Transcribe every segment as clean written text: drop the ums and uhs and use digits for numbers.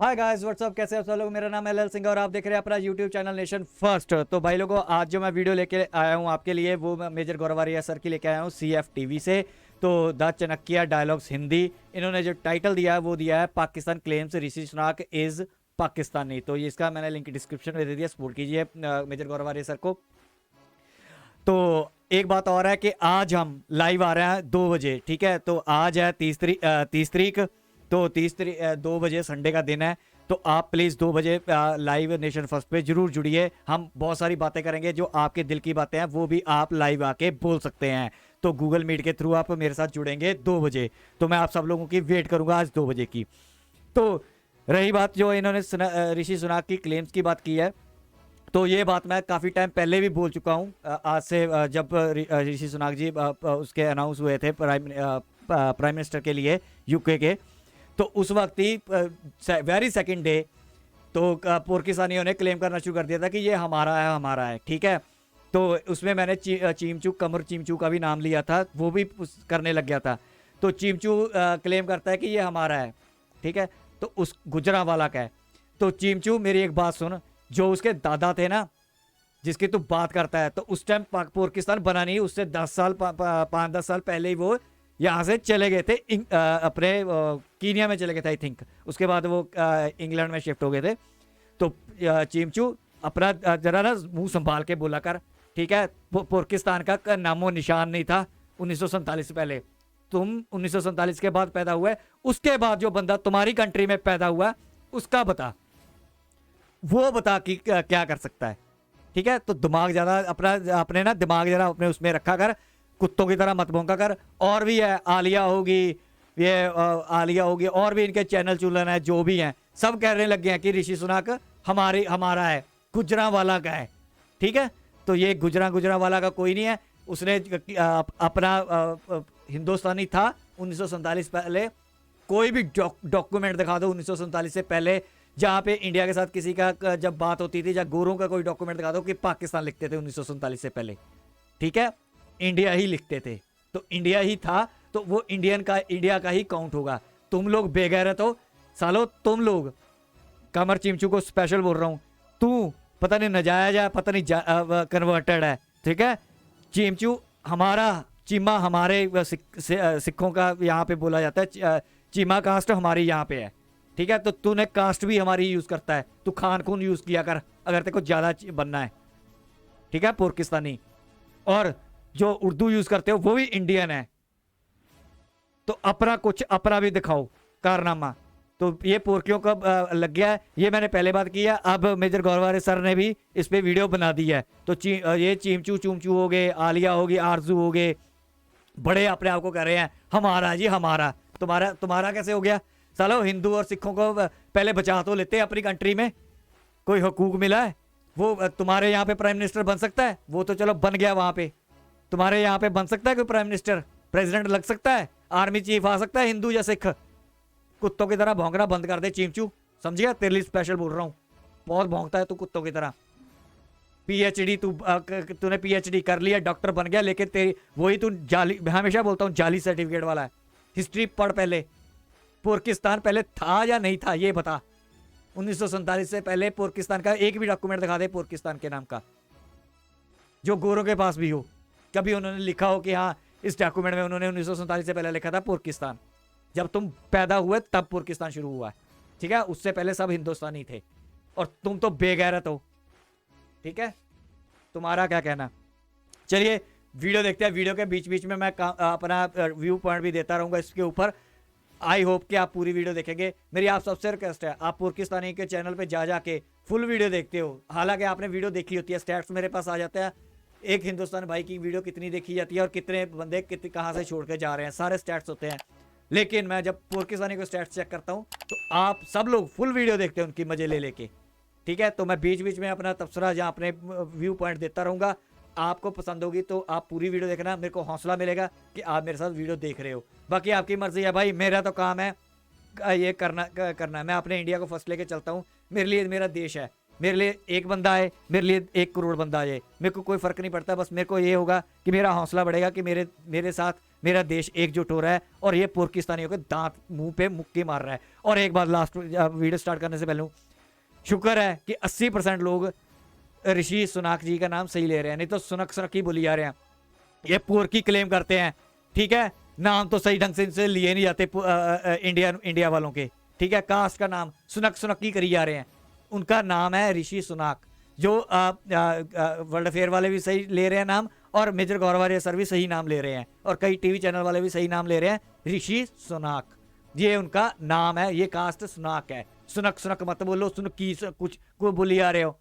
Hi guys what's up, कैसे आप सब लोग। मेरा नाम है एल सिंह और आप देख रहे हैं अपना यूट्यूब चैनल नेशन फर्स्ट। तो भाई लोगों, आज जो मैं वीडियो लेके आया हूँ आपके लिए, वो मैं मेजर गौरवारिया सर की लेके आया हूँ CF TV से। तो द चाणक्य डायलॉग्स हिंदी, इन्होंने जो टाइटल दिया है वो दिया है Pakistan claims Rishi Sunak is Pakistani. तो ये इसका मैंने लिंक डिस्क्रिप्शन में दे दिया, सपोर्ट कीजिए मेजर गौरवारिया सर को। तो एक बात और है कि आज हम लाइव आ रहे हैं 2 बजे, ठीक है। तो आज है 30 तारीख। तो 2 बजे संडे का दिन है। तो आप प्लीज़ 2 बजे लाइव नेशन फर्स्ट पे जरूर जुड़िए। हम बहुत सारी बातें करेंगे, जो आपके दिल की बातें हैं वो भी आप लाइव आके बोल सकते हैं। तो गूगल मीट के थ्रू आप मेरे साथ जुड़ेंगे 2 बजे। तो मैं आप सब लोगों की वेट करूंगा आज 2 बजे की। तो रही बात जो इन्होंने ऋषि सुनाक की क्लेम्स की बात की है, तो ये बात मैं काफ़ी टाइम पहले भी बोल चुका हूँ। आज से जब ऋषि सुनाक जी उसके अनाउंस हुए थे प्राइम मिनिस्टर के लिए यूके के, तो उस वक्त ही वेरी सेकंड डे तो पाकिस्तानियों ने क्लेम करना शुरू कर दिया था कि ये हमारा है, ठीक है। तो उसमें मैंने चीमचू कमर चीमचू का भी नाम लिया था, वो भी करने लग गया था। तो चीमचू क्लेम करता है कि ये हमारा है, ठीक है। तो उस गुजरांवाला का है। तो चीमचू मेरी एक बात सुन, जो उसके दादा थे ना, जिसकी तू बात करता है, तो उस टाइम पाकिस्तान बना नहीं, उससे 10 साल 5-10 साल पहले ही वो यहाँ से चले गए थे, अपने कीनिया में चले गए थे आई थिंक। उसके बाद वो इंग्लैंड में शिफ्ट हो गए थे। तो चीमचू अपना जरा ना मुंह संभाल के बोला कर, ठीक है। पाकिस्तान का नामो निशान नहीं था 1947 से पहले। तुम 1947 के बाद पैदा हुए, उसके बाद जो बंदा तुम्हारी कंट्री में पैदा हुआ उसका बता, वो बता कि क्या कर सकता है, ठीक है। तो दिमाग ज्यादा अपने ना दिमाग जरा अपने उसमें रखा कर, कुत्तों की तरह मत भौंका कर। और भी है, आलिया होगी, ये आलिया होगी, और भी इनके चैनल चुलन है, जो भी हैं सब कहने लग गए हैं कि ऋषि सुनाक हमारा है, गुजरांवाला का है, ठीक है। तो ये गुजरांवाला का कोई नहीं है। उसने अपना हिंदुस्तानी था 1947 पहले। कोई भी डॉक्यूमेंट दिखा दो 1947 से पहले, जहां पे इंडिया के साथ किसी का जब बात होती थी, या गोरों का कोई डॉक्यूमेंट दिखा दो कि पाकिस्तान लिखते थे 1947 से पहले, ठीक है। इंडिया ही लिखते थे, तो इंडिया ही था, तो वो इंडिया का ही काउंट होगा। तुम लोग बेगैरत हो सालो, तुम लोग। कमर चिमचू को स्पेशल बोल रहा हूं, तू पता नहीं नजायज है, पता नहीं कन्वर्टेड है, ठीक है। चिमचू हमारा, चीमा हमारे सिखों का यहाँ पे बोला जाता है, चीमा कास्ट हमारी यहाँ पे है, ठीक है। तो तूने कास्ट भी हमारी यूज करता है, तू खान खून यूज किया कर अगर तेरे को ज्यादा बनना है, ठीक है, पाकिस्तानी। और जो उर्दू यूज करते हो वो भी इंडियन है। तो अपना भी दिखाओ कारनामा। तो ये पोर्कियों का लग गया है, ये मैंने पहले बात की है। अब मेजर गौरवारे सर ने भी इस पे वीडियो बना दी है। तो ये चीमचू चूमचू हो गए, आलिया होगी, आरजू हो गए, बड़े अपने आप को कह रहे हैं हमारा जी हमारा। तुम्हारा कैसे हो गया सालो? हिंदू और सिखों को पहले बचा तो लेते हैं अपनी कंट्री में, कोई हुकूक मिला है? वो तुम्हारे यहाँ पे प्राइम मिनिस्टर बन सकता है? वो तो चलो बन गया वहां पे। तुम्हारे यहाँ पे बन सकता है कोई प्राइम मिनिस्टर, प्रेसिडेंट लग सकता है, आर्मी चीफ आ सकता है, हिंदू या सिख? कुत्तों की तरह भौंकना बंद कर दे चीमचू, समझिए, तेरे लिए स्पेशल बोल रहा हूँ। बहुत भौंकता है तू कुत्तों की तरह। पीएचडी तूने पीएचडी कर लिया, डॉक्टर बन गया, लेकिन तेरी वही तू जाली, हमेशा बोलता हूँ जाली सर्टिफिकेट वाला है। हिस्ट्री पढ़ पहले, पाकिस्तान पहले था या नहीं था ये बता। 1947 से पहले पाकिस्तान का एक भी डॉक्यूमेंट दिखा दे पाकिस्तान के नाम का, जो गोरों के पास भी हो। कभी उन्होंने लिखा हो कि हाँ इस डॉक्यूमेंट में उन्होंने 1947 से पहले लिखा था पाकिस्तान, जब तुम पैदा हुए तब पाकिस्तान शुरू हुआ, ठीक है। उससे पहले सब हिंदुस्तानी थे, और तुम तो बेगैरत हो, ठीक है। तुम्हारा क्या कहना? चलिए वीडियो देखते हैं। वीडियो के बीच बीच में मैं अपना व्यू पॉइंट भी देता रहूंगा इसके ऊपर। आई होप कि आप पूरी वीडियो देखेंगे। मेरी आप सबसे रिक्वेस्ट है, आप पाकिस्तानी के चैनल पे जा जाके फुल वीडियो देखते हो। हालांकि आपने वीडियो देखी होती है, स्टैट्स मेरे पास आ जाते हैं, एक हिंदुस्तान भाई की वीडियो कितनी देखी जाती है और कितने बंदे कहाँ से छोड़ के जा रहे हैं, सारे स्टैट्स होते हैं। लेकिन मैं जब पाकिस्तानी को स्टैट्स चेक करता हूँ, तो आप सब लोग फुल वीडियो देखते हैं उनकी मजे ले लेके, ठीक है। तो मैं बीच बीच में अपना तबसरा या अपने व्यू पॉइंट देता रहूंगा। आपको पसंद होगी तो आप पूरी वीडियो देखना, मेरे को हौसला मिलेगा कि आप मेरे साथ वीडियो देख रहे हो। बाकी आपकी मर्जी है भाई, मेरा तो काम है ये करना है। मैं अपने इंडिया को फर्स्ट लेके चलता हूँ। मेरे लिए मेरा देश है, मेरे लिए एक बंदा आए, मेरे लिए 1 करोड़ बंदा आ जाए, मेरे को कोई फर्क नहीं पड़ता। बस मेरे को ये होगा कि मेरा हौसला बढ़ेगा कि मेरे साथ मेरा देश एकजुट हो रहा है और ये पुर्किस्तानियों के दांत मुंह पे मुक्की मार रहा है। और एक बात लास्ट वीडियो स्टार्ट करने से पहले, शुक्र है कि 80% लोग ऋषि सुनाक जी का नाम सही ले रहे हैं, नहीं तो सुनक सुनक ही बोली जा रहे हैं। ये पुर्की क्लेम करते हैं, ठीक है, नाम तो सही ढंग से इनसे लिए नहीं जाते इंडिया वालों के, ठीक है, कास्ट का नाम सुनक सुनक ही करी जा रहे हैं। उनका नाम है ऋषि सुनाक, जो वर्ल्ड अफेयर वाले भी सही ले रहे हैं नाम, और मेजर गौरवारिया सर भी सही नाम ले रहे हैं, और कई टीवी चैनल वाले भी सही नाम ले रहे हैं, ऋषि सुनाक, ये उनका नाम है, ये कास्ट सुनाक है। सुनक सुनक मत बोलो, सुनकी कुछ को बोली जा रहे हो,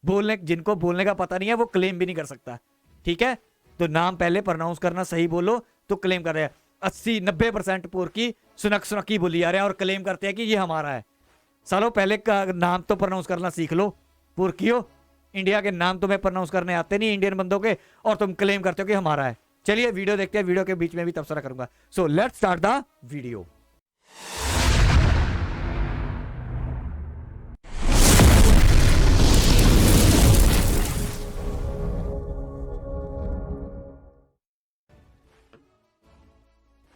बोलने जिनको बोलने का पता नहीं है वो क्लेम भी नहीं कर सकता, ठीक है। तो नाम पहले प्रोनाउंस करना सही बोलो तो क्लेम कर रहे हैं। 80-90% पुर्की सुनक सुनक ही बोली जा रहे हैं और क्लेम करते हैं कि ये हमारा है। सालो पहले का नाम तो प्रोनाउंस करना सीख लो पुर्कियो, इंडिया के नाम तुम्हें प्रोनाउंस करने आते नहीं इंडियन बंदों के, और तुम क्लेम करते हो कि हमारा है। चलिए वीडियो देखते हैं, वीडियो के बीच में भी तबसरा करूंगा। So let's start the video.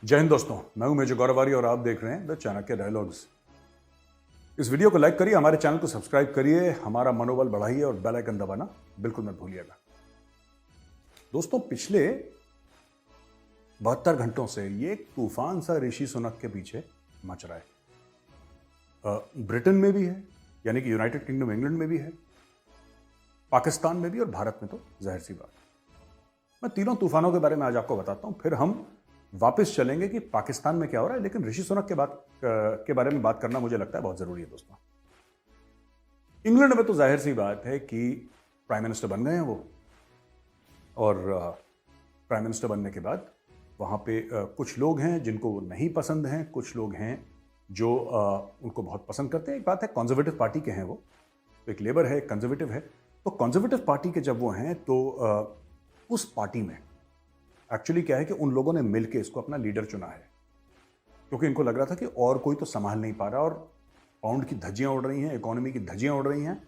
जय हिंद दोस्तों, मैं हूं मेजर गौरवारी और आप देख रहे हैं द चाणक्य डायलॉग्स। इस वीडियो को लाइक करिए, हमारे चैनल को सब्सक्राइब करिए, हमारा मनोबल बढ़ाइए और बेल आइकन दबाना बिल्कुल मत भूलिएगा। दोस्तों, पिछले 72 घंटों से ये एक तूफान सा ऋषि सुनक के पीछे मच रहा है। ब्रिटेन में भी है, यानी कि यूनाइटेड किंगडम इंग्लैंड में भी है, पाकिस्तान में भी, और भारत में तो जाहिर सी बात। मैं तीनों तूफानों के बारे में आज आपको बताता हूं, फिर हम वापस चलेंगे कि पाकिस्तान में क्या हो रहा है। लेकिन ऋषि सुनक के बारे में बात करना मुझे लगता है बहुत जरूरी है दोस्तों। इंग्लैंड में तो जाहिर सी बात है कि प्राइम मिनिस्टर बन गए हैं वो, और प्राइम मिनिस्टर बनने के बाद वहां पे कुछ लोग हैं जिनको वो नहीं पसंद हैं, कुछ लोग हैं जो उनको बहुत पसंद करते हैं। एक बात है, कंजर्वेटिव पार्टी के हैं वो, तो एक लेबर है, एक कंजर्वेटिव है। तो कंजर्वेटिव पार्टी के जब वो हैं तो उस पार्टी में एक्चुअली क्या है कि उन लोगों ने मिलकर इसको अपना लीडर चुना है, क्योंकि इनको लग रहा था कि और कोई तो संभाल नहीं पा रहा, और पाउंड की धज्जियां उड़ रही हैं, इकोनॉमी की धज्जियां उड़ रही हैं।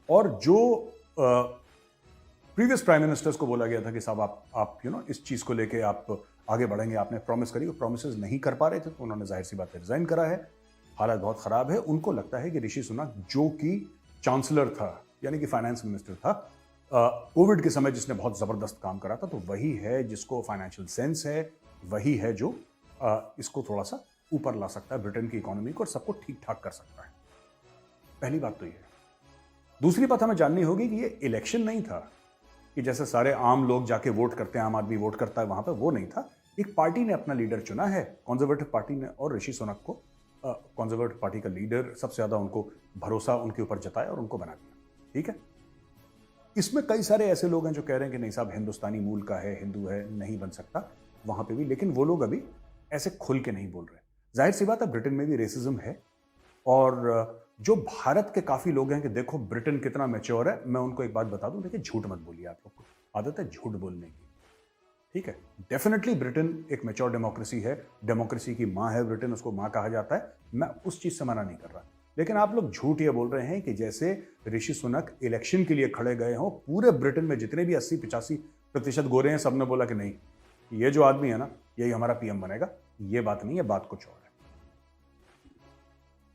और जो प्रीवियस प्राइम मिनिस्टर्स को बोला गया था कि साहब आप इस चीज़ को लेके आप आगे बढ़ेंगे, आपने प्रॉमिस करी, वो प्रॉमिसेस नहीं कर पा रहे थे, तो उन्होंने जाहिर सी बात है रिजाइन करा है। हालात बहुत ख़राब है। उनको लगता है कि ऋषि सुनक, जो कि चांसलर था, यानी कि फाइनेंस मिनिस्टर था, कोविड के समय जिसने बहुत ज़बरदस्त काम करा था, तो वही है जिसको फाइनेंशियल सेंस है, वही है जो इसको थोड़ा सा ऊपर ला सकता है ब्रिटेन की इकोनॉमी को, और सबको ठीक ठाक कर सकता है। पहली बात तो ये है। दूसरी बात हमें जाननी होगी कि ये इलेक्शन नहीं था कि जैसे सारे आम लोग जाके वोट करते हैं, आम आदमी वोट करता है वहां पर, वो नहीं था। एक पार्टी ने अपना लीडर चुना है, कंजर्वेटिव पार्टी ने, और ऋषि सुनक को कंजर्वेटिव पार्टी का लीडर सबसे ज़्यादा उनको भरोसा उनके ऊपर जताया और उनको बना दिया, ठीक है। इसमें कई सारे ऐसे लोग हैं जो कह रहे हैं कि नहीं साहब, हिंदुस्तानी मूल का है, हिंदू है, नहीं बन सकता वहां पे भी, लेकिन वो लोग अभी ऐसे खुल के नहीं बोल रहे। जाहिर सी बात है, ब्रिटेन में भी रेसिज्म है, और जो भारत के काफी लोग हैं कि देखो ब्रिटेन कितना मैच्योर है, मैं उनको एक बात बता दूं, देखिए झूठ मत बोलिए, आप लोग को आदत है झूठ बोलने की, ठीक है। डेफिनेटली ब्रिटेन एक मैच्योर डेमोक्रेसी है, डेमोक्रेसी की माँ है ब्रिटेन, उसको माँ कहा जाता है, मैं उस चीज से मना नहीं कर रहा। लेकिन आप लोग झूठ ये बोल रहे हैं कि जैसे ऋषि सुनक इलेक्शन के लिए खड़े गए हों, पूरे ब्रिटेन में जितने भी 80-85% गोरे हैं, सबने बोला कि नहीं, ये जो आदमी है ना, यही हमारा पीएम बनेगा। ये बात नहीं है, बात कुछ और है।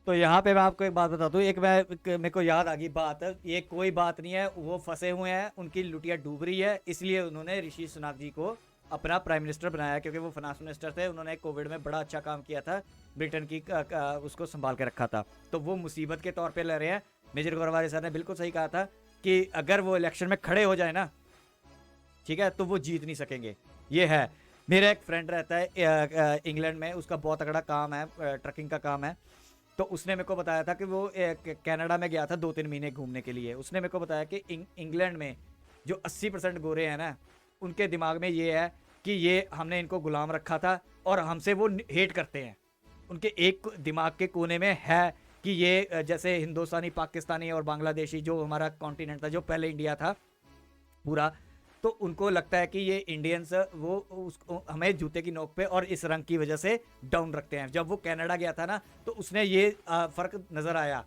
तो यहाँ पे मैं आपको एक बात बता दूं, मेरे को याद आ गई बात, ये कोई बात नहीं है, वो फंसे हुए हैं, उनकी लुटिया डूब रही है, इसलिए उन्होंने ऋषि सुनक जी को अपना प्राइम मिनिस्टर बनाया, क्योंकि वो फाइनेंस मिनिस्टर थे, उन्होंने कोविड में बड़ा अच्छा काम किया था, ब्रिटेन की उसको संभाल के रखा था, तो वो मुसीबत के तौर पे ले रहे हैं। मेजर गौरवारी सर ने बिल्कुल सही कहा था कि अगर वो इलेक्शन में खड़े हो जाए ना, ठीक है, तो वो जीत नहीं सकेंगे। ये है, मेरा एक फ्रेंड रहता है इंग्लैंड में, उसका बहुत तगड़ा काम है, ट्रकिंग का काम है, तो उसने मेरे को बताया था कि वो कनाडा में गया था 2-3 महीने घूमने के लिए। उसने मेरे को बताया कि इंग्लैंड में जो 80% गोरे हैं ना, उनके दिमाग में ये है कि ये हमने इनको गुलाम रखा था और हमसे वो हेट करते हैं। उनके एक दिमाग के कोने में है कि ये जैसे हिंदुस्तानी, पाकिस्तानी और बांग्लादेशी, जो हमारा कॉन्टिनेंट था, जो पहले इंडिया था पूरा, तो उनको लगता है कि ये इंडियंस वो उसको हमें जूते की नोक पे और इस रंग की वजह से डाउन रखते हैं। जब वो कनाडा गया था ना, तो उसने ये फ़र्क नज़र आया।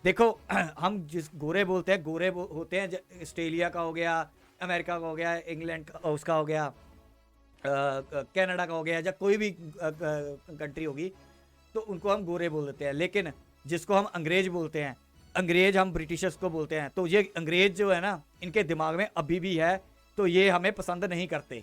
देखो हम जिस गोरे बोलते हैं, गोरे होते हैं, ऑस्ट्रेलिया का हो गया, अमेरिका का हो गया, इंग्लैंड का उसका हो गया, कनाडा का हो गया या कोई भी कंट्री होगी, तो उनको हम गोरे बोल देते हैं। लेकिन जिसको हम अंग्रेज बोलते हैं, अंग्रेज हम ब्रिटिशर्स को बोलते हैं, तो ये अंग्रेज जो है ना, इनके दिमाग में अभी भी है, तो ये हमें पसंद नहीं करते,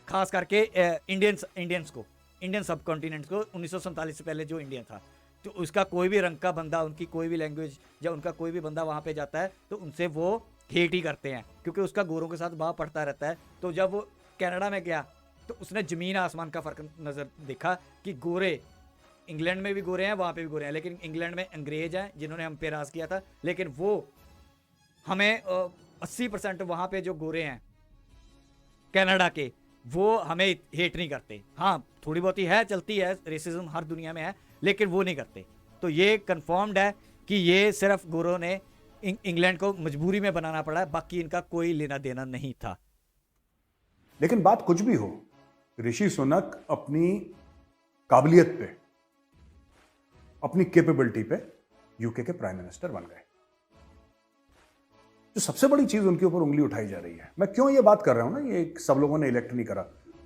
खास करके इंडियंस को, इंडियन सब कॉन्टिनेंट को। 1947 से पहले जो इंडिया था, तो उसका कोई भी रंग का बंदा, उनकी कोई भी लैंग्वेज या उनका कोई भी बंदा वहाँ पे जाता है तो उनसे वो हेट ही करते हैं, क्योंकि उसका गोरों के साथ भाव पड़ता रहता है। तो जब वो कनाडा में गया तो उसने ज़मीन आसमान का फ़र्क नज़र देखा कि गोरे इंग्लैंड में भी गोरे हैं, वहाँ पे भी गोरे हैं, लेकिन इंग्लैंड में अंग्रेज हैं जिन्होंने हम पे राज किया था, लेकिन वो हमें 80% वहाँ पे जो गोरे हैं कनाडा के, वो हमें हेट नहीं करते। हाँ, थोड़ी बहुत ही है, चलती है, रेसिज्म हर दुनिया में है, लेकिन वो नहीं करते। तो ये कंफर्म्ड है कि ये सिर्फ गोरों ने इंग्लैंड को मजबूरी में बनाना पड़ा है, बाकी इनका कोई लेना देना नहीं था। लेकिन बात कुछ भी हो, ऋषि सुनक अपनी काबिलियत पे, अपनी कैपेबिलिटी पे यूके के प्राइम मिनिस्टर बन गए। जो सबसे बड़ी चीज उनके ऊपर उंगली उठाई जा रही है, मैं क्यों ये बात कर रहा हूं ना, ये सब लोगों ने इलेक्ट नहीं करा,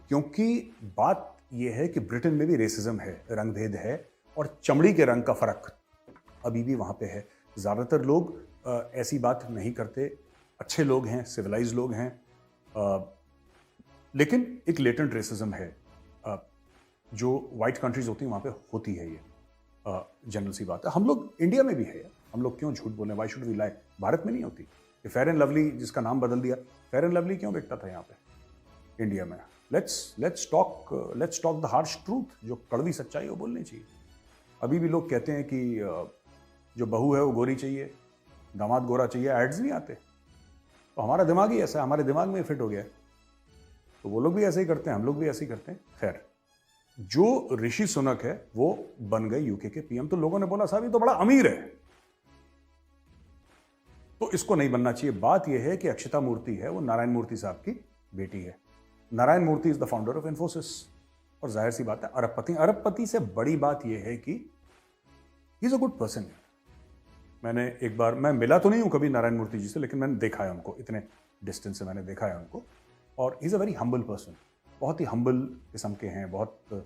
क्योंकि बात ये है कि ब्रिटेन में भी रेसिज्म है, रंगभेद है, और चमड़ी के रंग का फर्क अभी भी वहां पे है। ज्यादातर लोग ऐसी बात नहीं करते, अच्छे लोग हैं, सिविलाइज लोग हैं, लेकिन एक लेटेंट रेसिज्म है जो वाइट कंट्रीज होती हैं वहां पे होती है। ये जनरल सी बात है, हम लोग इंडिया में भी है, हम लोग क्यों झूठ बोले, वाई शुड वी लाई। भारत में नहीं होती। ये फेयर एंड लवली जिसका नाम बदल दिया, फेयर एंड लवली क्यों बिकता था यहाँ पे इंडिया में? Let's talk the harsh truth, जो कड़वी सच्चाई है वो बोलनी चाहिए। अभी भी लोग कहते हैं कि जो बहू है वो गोरी चाहिए, दामाद गोरा चाहिए, एड्स नहीं आते। तो हमारा दिमाग ही ऐसा है, हमारे दिमाग में फिट हो गया है, तो वो लोग भी ऐसे ही करते हैं, हम लोग भी ऐसे ही करते हैं। खैर, जो ऋषि सुनक है वो बन गए यूके के पीएम, तो लोगों ने बोला साहब ये तो बड़ा अमीर है, तो इसको नहीं बनना चाहिए। बात यह है कि अक्षता मूर्ति है, वो नारायण मूर्ति साहब की बेटी है। Narayana Murthy is the founder of Infosys, और जाहिर सी बात है अरबपति से बड़ी बात यह है कि he is a good person. मैंने एक बार, मैं मिला तो नहीं हूं कभी नारायण मूर्ति जी से, लेकिन मैंने देखा है उनको, इतने डिस्टेंस से मैंने देखा है उनको, और he is a very humble person. बहुत ही हम्बल किस्म के हैं, बहुत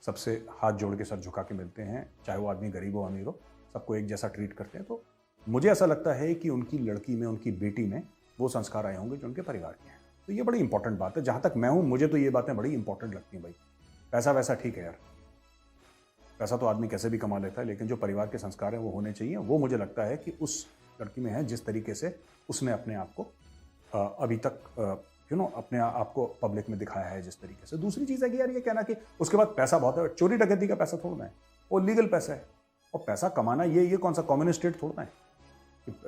सबसे हाथ जोड़ के सर झुका के मिलते हैं, चाहे वो आदमी गरीब हो अमीर हो, सबको एक जैसा ट्रीट करते हैं। तो मुझे ऐसा लगता है कि उनकी लड़की में, उनकी बेटी में वो संस्कार आए होंगे जो उनके परिवार के हैं। तो ये बड़ी इंपॉर्टेंट बात है। जहां तक मैं हूं, मुझे तो ये बातें बड़ी इंपॉर्टेंट लगती हैं भाई। पैसा वैसा ठीक है यार, पैसा तो आदमी कैसे भी कमा लेता है, लेकिन जो परिवार के संस्कार हैं वो होने चाहिए। वो मुझे लगता है कि उस लड़की में है, जिस तरीके से उसने अपने आप को अभी तक अपने आप को पब्लिक में दिखाया है जिस तरीके से। दूसरी चीज़ है कि यार ये कहना कि उसके बाद पैसा बहुत है, चोरी डकैती का पैसा थोड़ा है, वो लीगल पैसा है। और पैसा कमाना ये कौन सा कम्युनिस्ट स्टेट थोड़ा है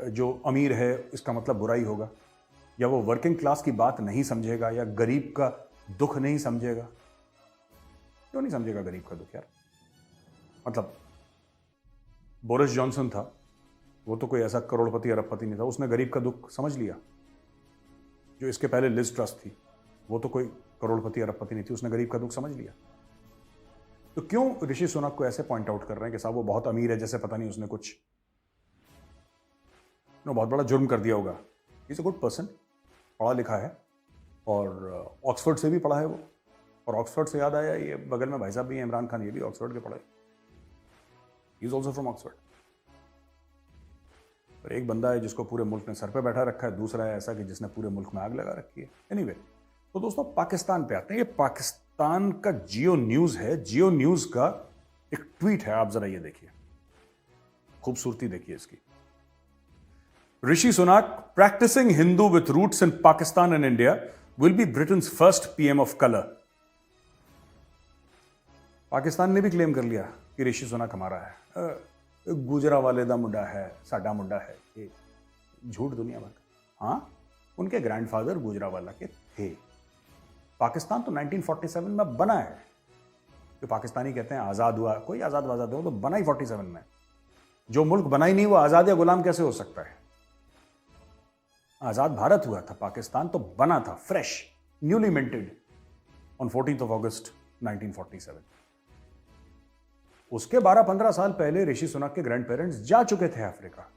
जो अमीर है इसका मतलब बुराई होगा, या वो वर्किंग क्लास की बात नहीं समझेगा, या गरीब का दुख नहीं समझेगा। क्यों नहीं समझेगा गरीब का दुख यार? मतलब बोरिस जॉनसन था, वो तो कोई ऐसा करोड़पति अरबपति नहीं था, उसने गरीब का दुख समझ लिया। जो इसके पहले लिज ट्रस थी, वो तो कोई करोड़पति अरबपति नहीं थी, उसने गरीब का दुख समझ लिया। तो क्यों ऋषि सुनक को ऐसे पॉइंट आउट कर रहे हैं कि साहब वो बहुत अमीर है, जैसे पता नहीं उसने कुछ बहुत बड़ा जुर्म कर दिया होगा। He is a good person, पढ़ा लिखा है, और ऑक्सफोर्ड से भी पढ़ा है वो। और ऑक्सफोर्ड से याद आया, ये बगल में भाई साहब भी हैं, इमरान खान, ये भी ऑक्सफोर्ड के पढ़े। He is also from Oxford. पर एक बंदा है जिसको पूरे मुल्क ने सर पे बैठा रखा है, दूसरा है ऐसा कि जिसने पूरे मुल्क में आग लगा रखी है। एनीवे, तो दोस्तों पाकिस्तान पे आते हैं। ये पाकिस्तान का जियो न्यूज है, जियो न्यूज का एक ट्वीट है, आप जरा ये देखिए, खूबसूरती देखिए इसकी। Rishi Sunak, practicing Hindu with roots in Pakistan and India, will be Britain's first PM of color. Pakistan ने भी क्लेम कर लिया कि ऋषि सुनक हमारा है, गुजरा वाले दा मुंडा है, साडा मुंडा है। ये झूठ दुनिया भर का। हाँ, उनके ग्रैंडफादर गुजरावाला के थे। पाकिस्तान तो 1947 में बना है। जो पाकिस्तानी कहते हैं आज़ाद हुआ, कोई आज़ाद वाज़ाद हो तो बना ही 47 में। जो मुल्क बना ही नहीं वो आज़ाद या गुलाम कैसे हो सकता है? आज़ाद भारत हुआ था, पाकिस्तान तो बना था fresh, newly minted on 14th of August 1947। उसके 12-15 साल पहले ऋषि सुनक के ग्रैंड पेरेंट्स जा चुके थे अफ्रीका।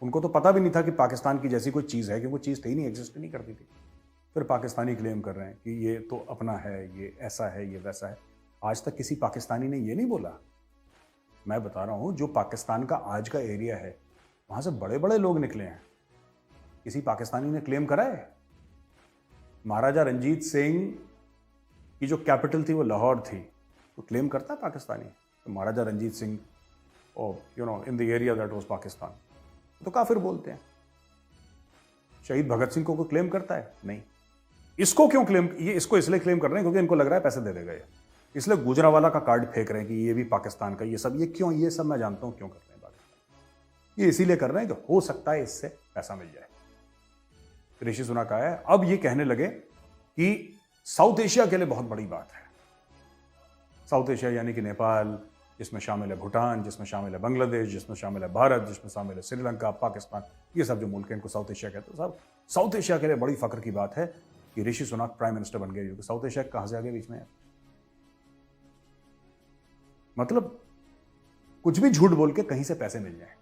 उनको तो पता भी नहीं था कि पाकिस्तान की जैसी कोई चीज है, क्योंकि चीज थी नहीं, एग्जिस्ट नहीं करती थी। फिर पाकिस्तानी क्लेम कर रहे हैं कि ये तो अपना है, ये ऐसा है, ये वैसा है। आज तक किसी पाकिस्तानी ने ये नहीं बोला। मैं बता रहा हूं, जो पाकिस्तान का आज का एरिया है वहां से बड़े बड़े लोग निकले हैं। किसी पाकिस्तानी ने क्लेम करा है? महाराजा रंजीत सिंह की जो कैपिटल थी वो लाहौर थी, तो क्लेम करता है पाकिस्तानी तो महाराजा रंजीत सिंह और in the area that was Pakistan, तो काफिर बोलते हैं। शहीद भगत सिंह को कोई क्लेम करता है? नहीं। इसको क्यों क्लेम, ये इसको इसलिए क्लेम कर रहे हैं क्योंकि इनको लग रहा है पैसे दे देगा ये, इसलिए गुजरावाला का कार्ड फेंक रहे हैं कि ये भी पाकिस्तान का, ये सब। ये क्यों, ये सब मैं जानता हूं क्यों कर रहे हैं पाकिस्तान। ये इसीलिए कर रहे हैं कि हो सकता है इससे पैसा मिल जाए। ऋषि सुनक आया है, अब ये कहने लगे कि साउथ एशिया के लिए बहुत बड़ी बात है। साउथ एशिया यानी कि नेपाल, जिसमें शामिल है भूटान, जिसमें शामिल है बांग्लादेश, जिसमें शामिल है भारत, जिसमें शामिल है श्रीलंका, पाकिस्तान, ये सब जो मुल्क हैं इनको साउथ एशिया कहते हैं। साहब, साउथ एशिया के लिए बड़ी फक्र की बात है कि ऋषि सुनक प्राइम मिनिस्टर बन गए। साउथ एशिया कहां से आ गए बीच में? मतलब कुछ भी झूठ बोल के कहीं से पैसे मिल जाए।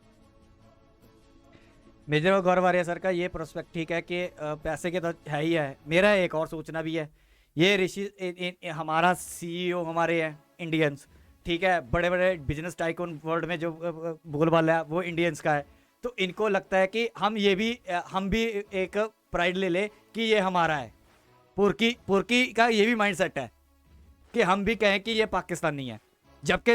मेजर गौरवारिया सर का ये प्रोस्पेक्ट ठीक है कि पैसे के तो है ही है। मेरा एक और सोचना भी है, ये ऋषि हमारा सीईओ हमारे हैं इंडियंस, ठीक है, बड़े बड़े बिजनेस टाइकून वर्ल्ड में जो बोलबाला है वो इंडियंस का है। तो इनको लगता है कि हम भी एक प्राइड ले ले कि ये हमारा है। पुरकी का ये भी माइंडसेट है कि हम भी कहें कि ये पाकिस्तानी है, जबकि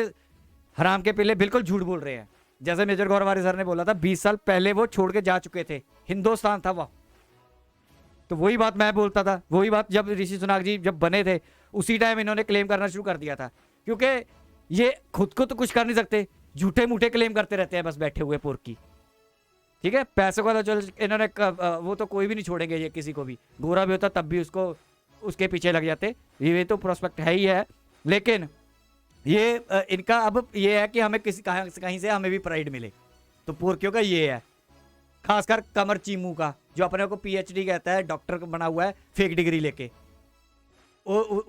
हराम के पिल्ले बिल्कुल झूठ बोल रहे हैं। जैसे मेजर गौरवारी सर ने बोला था 20 साल पहले वो छोड़ के जा चुके थे, हिंदुस्तान था वो। तो वही बात मैं बोलता था, वही बात जब ऋषि सुनक जी जब बने थे उसी टाइम इन्होंने क्लेम करना शुरू कर दिया था, क्योंकि ये खुद को तो कुछ कर नहीं सकते, झूठे मूठे क्लेम करते रहते हैं बस बैठे हुए पुरकी। ठीक है, पैसों का तो चल इन्होंने वो तो कोई भी नहीं छोड़ेंगे ये, किसी को भी गोरा भी होता तब भी उसको उसके पीछे लग जाते। ये तो प्रोस्पेक्ट है ही है, लेकिन ये इनका अब ये है कि हमें किसी कहीं से हमें भी प्राइड मिले। तो पुरकियों का ये है, खासकर कमर चीमू का, जो अपने को पीएचडी कहता है, डॉक्टर बना हुआ है फेक डिग्री लेके, वो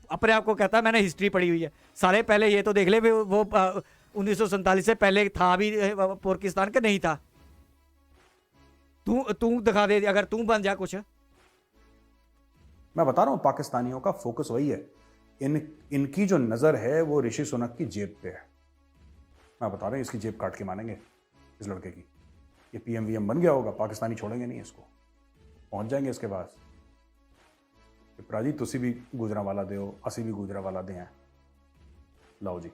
अपने आप को कहता है मैंने हिस्ट्री पढ़ी हुई है। साले पहले ये तो देख ले वो 1947 से पहले था भी पाकिस्तान का नहीं था। तू दिखा दे अगर तू बन जा कुछ। मैं बता रहा हूं, पाकिस्तानियों का फोकस वही है। इनकी जो नजर है वो ऋषि सुनक की जेब पे है। मैं बता रहा हूं, इसकी जेब काट के मानेंगे इस लड़के की। ये पीएमवीएम बन गया होगा, पाकिस्तानी छोड़ेंगे नहीं इसको, पहुंच जाएंगे इसके पास। प्राजी तुसी भी गुजरावाला दे हो, असी भी गुजरावाला दे हैं, लाओ जी।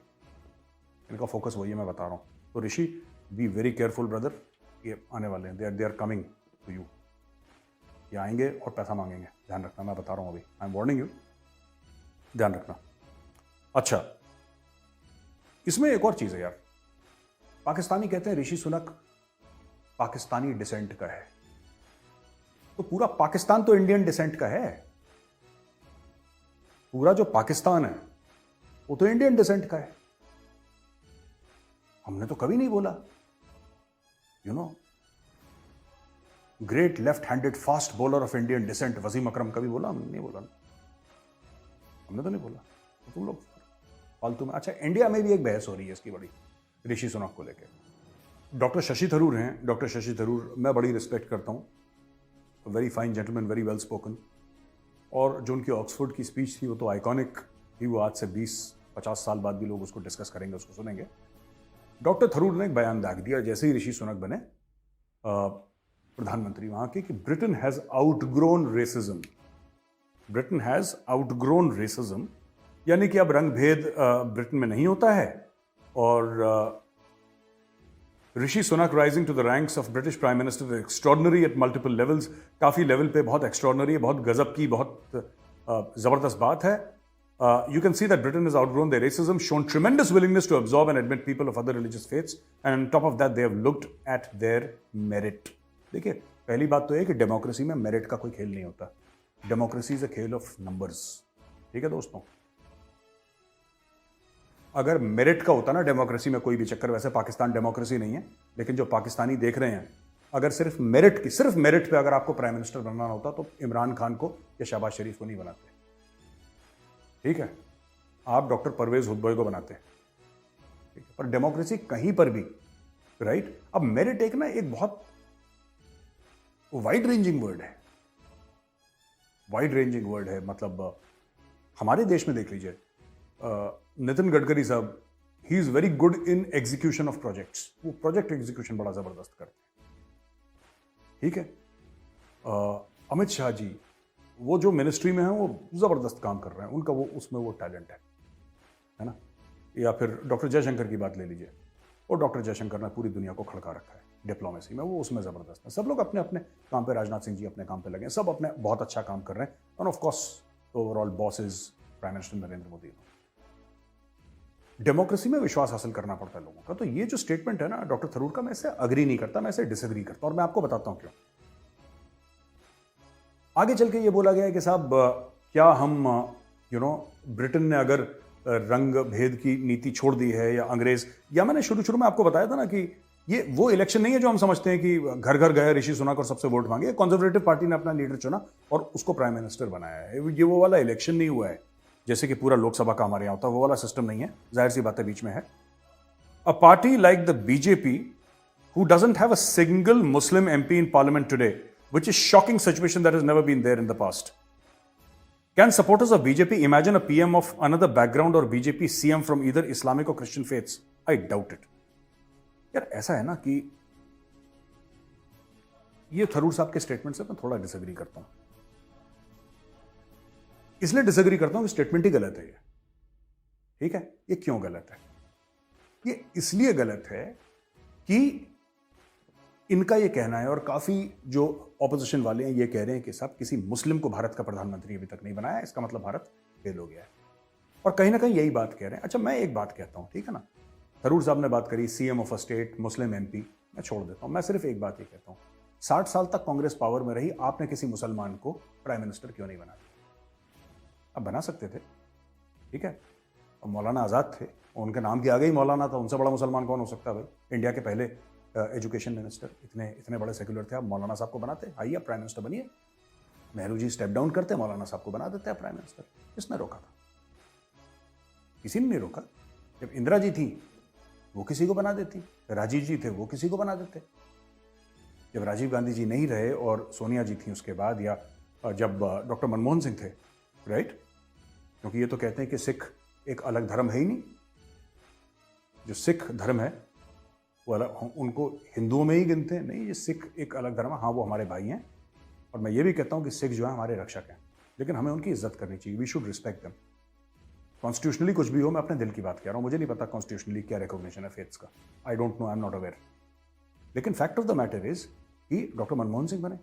इनका फोकस वही है, मैं बता रहा हूं। तो Rishi, be very careful brother, ये आने वाले हैं, they are coming to you. ये आएंगे और पैसा मांगेंगे, ध्यान रखना। मैं बता रहा हूं अभी, आई एम वार्निंग यू, ध्यान रखना। अच्छा, इसमें एक और चीज है यार। पाकिस्तानी कहते हैं ऋषि सुनक पाकिस्तानी डिसेंट का है, तो पूरा पाकिस्तान तो इंडियन डिसेंट का है। पूरा जो पाकिस्तान है वो तो इंडियन डिसेंट का है। हमने तो कभी नहीं बोला, great left handed fast bowler of Indian descent Wasim Akram, कभी बोला? हमने नहीं बोला, हमने तो नहीं बोला। तो तुम लोग फालतू में। अच्छा, इंडिया में भी एक बहस हो रही है इसकी बड़ी, ऋषि सुनक को लेकर। डॉक्टर शशि थरूर हैं, डॉक्टर शशि थरूर मैं बड़ी रिस्पेक्ट करता हूं, very fine gentleman, very well spoken. और जो उनकी ऑक्सफोर्ड की स्पीच थी वो तो आइकॉनिक थी, वो आज से 20-50 साल बाद भी लोग उसको डिस्कस करेंगे, उसको सुनेंगे। डॉक्टर थरूर ने एक बयान दाग दिया जैसे ही ऋषि सुनक बने प्रधानमंत्री वहां के, कि Britain has outgrown racism. Britain has outgrown racism, यानी कि अब रंग भेद ब्रिटेन में नहीं होता है। और Rishi Sunak rising to the ranks of British prime minister extraordinary at multiple levels, काफी लेवल पे बहुत एक्स्ट्रॉर्डनरी है, बहुत गजब की, बहुत जबरदस्त बात है। You can see that Britain has outgrown their racism, shown tremendous willingness to absorb and admit people of other religious faiths, and on top of that they have looked at their merit. देखिए, पहली बात तो यह कि democracy में merit का कोई खेल नहीं होता। डेमोक्रेसी इज अ खेल ऑफ नंबर्स। ठीक है दोस्तों, अगर मेरिट का होता ना डेमोक्रेसी में कोई भी चक्कर, वैसे पाकिस्तान डेमोक्रेसी नहीं है, लेकिन जो पाकिस्तानी देख रहे हैं, अगर सिर्फ मेरिट पे अगर आपको प्राइम मिनिस्टर बनना होता तो इमरान खान को या शहबाज शरीफ को नहीं बनाते। ठीक है, आप डॉक्टर परवेज हुदबॉय को बनाते हैं, ठीक है, पर डेमोक्रेसी कहीं पर भी, राइट। अब मेरिट एक बहुत वाइड रेंजिंग वर्ड है। वाइड रेंजिंग वर्ड है। मतलब हमारे देश में देख लीजिए, नितिन गडकरी साहब, he is very good in execution of projects. वो प्रोजेक्ट एग्जीक्यूशन बड़ा जबरदस्त करते हैं, ठीक है। अमित शाह जी, वो जो मिनिस्ट्री में है वो जबरदस्त काम कर रहे हैं, उनका वो उसमें वो टैलेंट है ना। या फिर डॉक्टर जयशंकर की बात ले लीजिए, और डॉक्टर जयशंकर ने पूरी दुनिया को खड़का रखा है डिप्लोमेसी में, वो उसमें जबरदस्त है। सब लोग अपने अपने काम पे, राजनाथ सिंह जी अपने काम पे लगे हैं, सब अपने बहुत अच्छा काम कर रहे हैं। End of course overall boss is prime minister Narendra Modi. Democracy में विश्वास हासिल करना पड़ता है लोगों का। तो ये जो स्टेटमेंट है ना डॉक्टर थरूर का, मैं इससे अग्री नहीं करता, मैं इसे डिसएग्री करता हूं, और मैं आपको बताता हूं क्यों। आगे चल के ये बोला गया है कि साहब क्या हम ब्रिटेन ने अगर रंग भेद की नीति छोड़ दी है, या अंग्रेज, या मैंने शुरू में आपको बताया था ना कि ये वो इलेक्शन नहीं है जो हम समझते हैं कि घर घर गया ऋषि सुनक और सबसे वोट मांगे। कंजर्वेटिव पार्टी ने अपना लीडर चुना और उसको प्राइम मिनिस्टर बनाया है। ये वो वाला इलेक्शन नहीं हुआ है जैसे कि पूरा लोकसभा का हमारे यहां होता है, वो वाला सिस्टम नहीं है। जाहिर सी बात है बीच में है। A party like the BJP who doesn't have a single Muslim MP in parliament today, which is shocking situation that has never been there in the past. Can supporters of BJP imagine a PM of another background or BJP CM from either Islamic or Christian faiths? I doubt it. यार ऐसा है ना कि ये थरूर साहब के statement से मैं थोड़ा डिसएग्री करता हूं। इसलिए डिसएग्री करता हूं कि स्टेटमेंट ही गलत है ये, ठीक है। ये क्यों गलत है? ये इसलिए गलत है कि इनका ये कहना है, और काफी जो ऑपोजिशन वाले हैं ये कह रहे हैं कि साहब किसी मुस्लिम को भारत का प्रधानमंत्री अभी तक नहीं बनाया, इसका मतलब भारत फेल हो गया है। और कहीं ना कहीं यही बात कह रहे हैं। अच्छा, मैं एक बात कहता हूं, ठीक है ना। थरूर साहब ने बात करी CM of a state, Muslim MP, मैं छोड़ देता हूं। मैं सिर्फ एक बात ही कहता हूं, 60 साल तक कांग्रेस पावर में रही, आपने किसी मुसलमान को प्राइम मिनिस्टर क्यों नहीं बनाया? अब बना सकते थे, ठीक है। अब मौलाना आजाद थे, उनके नाम के आगे ही मौलाना था, उनसे बड़ा मुसलमान कौन हो सकता है भाई? इंडिया के पहले एजुकेशन मिनिस्टर, इतने बड़े सेक्युलर थे। आप मौलाना साहब को बनाते, आइए आप प्राइम मिनिस्टर बनिए। नेहरू जी स्टेप डाउन करते, मौलाना साहब को बना देते प्राइम मिनिस्टर। किसने रोका था? किसी ने नहीं रोका। जब इंदिरा जी थी वो किसी को बना देती, राजीव जी थे वो किसी को बना देते। जब राजीव गांधी जी नहीं रहे और सोनिया जी थी उसके बाद, या जब डॉक्टर मनमोहन सिंह थे, राइट, क्योंकि ये तो कहते हैं कि सिख एक अलग धर्म है ही नहीं। जो सिख धर्म है वो अलग, उनको हिंदुओं में ही गिनते हैं, नहीं, ये सिख एक अलग धर्म है। हाँ, वो हमारे भाई हैं, और मैं ये भी कहता हूँ कि सिख जो है हमारे रक्षक हैं, लेकिन हमें उनकी इज्जत करनी चाहिए। We should respect them. Constitutionally कुछ भी हो, मैं अपने दिल की बात कह रहा हूँ, मुझे नहीं पता कॉन्स्टिट्यूशनली क्या रिकॉग्निशन है फेथ्स का, I don't know, I am not aware. लेकिन fact of the matter is कि डॉक्टर मनमोहन सिंह बने।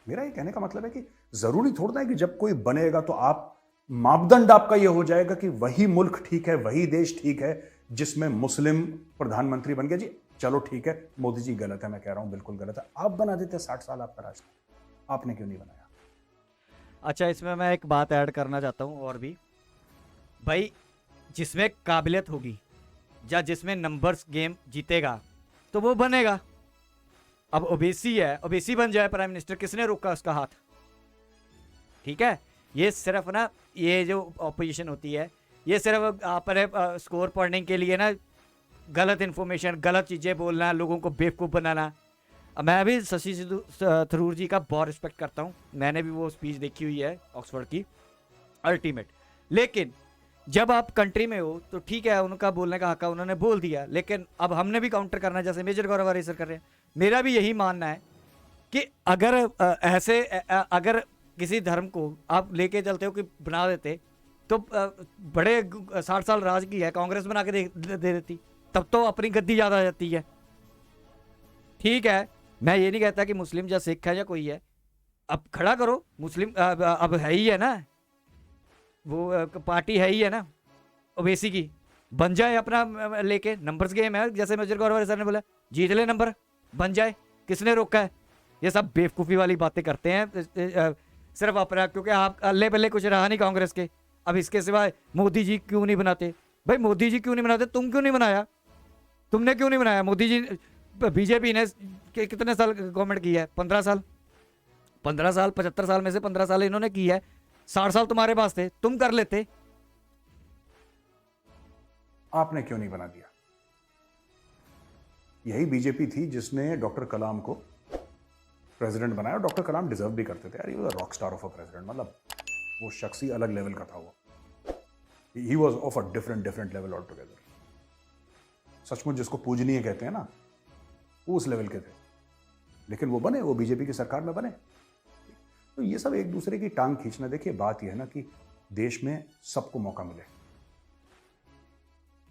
मेरा ये कहने का मतलब है कि जरूरी थोड़ा है कि जब कोई बनेगा तो आप, मापदंड आपका ये हो जाएगा कि वही मुल्क ठीक है, वही देश ठीक है जिसमें मुस्लिम प्रधानमंत्री बन गया। जी चलो ठीक है, मोदी जी गलत है, मैं कह रहा हूं बिल्कुल गलत है। आप बना देते 60 साल आपका राज था, आपने क्यों नहीं बनाया? अच्छा, इसमें मैं एक बात ऐड करना चाहता हूँ और भी। भाई, जिसमें काबिलियत होगी या जिसमें नंबर्स गेम जीतेगा तो वो बनेगा। अब ओबीसी है, ओबीसी बन जाए प्राइम मिनिस्टर, किसने रोका उसका हाथ? ठीक है, ये सिर्फ ना, ये जो ऑपोजिशन होती है ये सिर्फ अपने स्कोर पढ़ने के लिए ना, गलत इन्फॉर्मेशन, गलत चीज़ें बोलना, लोगों को बेवकूफ़ बनाना। मैं भी शशि थरूर जी का बहुत रिस्पेक्ट करता हूँ, मैंने भी वो स्पीच देखी हुई है ऑक्सफोर्ड की, अल्टीमेट। लेकिन जब आप कंट्री में हो तो ठीक है, उनका बोलने का हक है, उन्होंने बोल दिया, लेकिन अब हमने भी काउंटर करना है, जैसे मेजर गौरवारी सर कर रहे हैं। मेरा भी यही मानना है कि अगर अगर किसी धर्म को आप लेके चलते हो कि बना देते, तो बड़े 60 साल राज की है, कांग्रेस बना के दे देती, तब तो अपनी गद्दी याद आ जाती है। ठीक है, मैं ये नहीं कहता कि मुस्लिम या सिख है या कोई है, अब खड़ा करो मुस्लिम, अब है ही है ना, वो पार्टी है ही है ना ओवैसी की, बन जाए अपना लेके। नंबर्स गेम है, जैसे मेजर गौरव सर ने बोला, जीत ले नंबर, बन जाए, किसने रोका है? ये सब बेवकूफ़ी वाली बातें करते हैं सिर्फ अपना, क्योंकि आप अल्ले पल्ले कुछ रहा नहीं कांग्रेस के। अब इसके सिवाय मोदी जी क्यों नहीं बनाते? भाई मोदी जी क्यों नहीं बनाते? तुम क्यों नहीं बनाया? तुमने क्यों नहीं बनाया? मोदी जी, बीजेपी ने कितने साल गवर्नमेंट की है? 15 साल, 15 साल, 75 साल में से 15 साल इन्होंने की है। 60 साल तुम्हारे पास थे, तुम कर लेते। आपने क्यों नहीं बना दिया? यही बीजेपी थी जिसने डॉक्टर कलाम को प्रेसिडेंट बनाया। डॉक्टर कलाम डिजर्व भी करते थे यार, he was a rock star of a president, मतलब वो शख्स ही अलग लेवल का था वो, he was of a different level all together. सचमुच जिसको पूजनीय कहते हैं ना, वो उस लेवल के थे, लेकिन वो बने, वो बीजेपी की सरकार में बने। तो ये सब एक दूसरे की टांग खींचना। देखिए बात यह है ना कि देश में सबको मौका मिले।